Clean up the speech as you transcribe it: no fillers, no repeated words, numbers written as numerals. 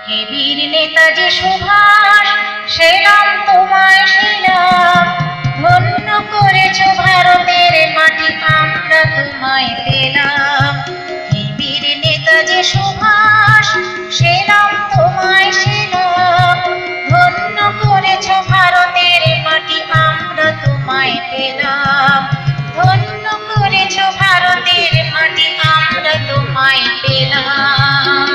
হে বীর নেতাজি সুভাষ, সে নাম তোমায় শিলাম, ধন্য করেছ ভারতের মাটি, আমরা তোমায় পেলাম। হে বীর নেতাজি সুভাষ, সে নাম তোমায় শিলাম, ধন্য করেছ ভারতের মাটি, আমরা তোমায় পেলাম। ধন্য করেছ ভারতের মাটি, আমরা তোমায় পেলাম।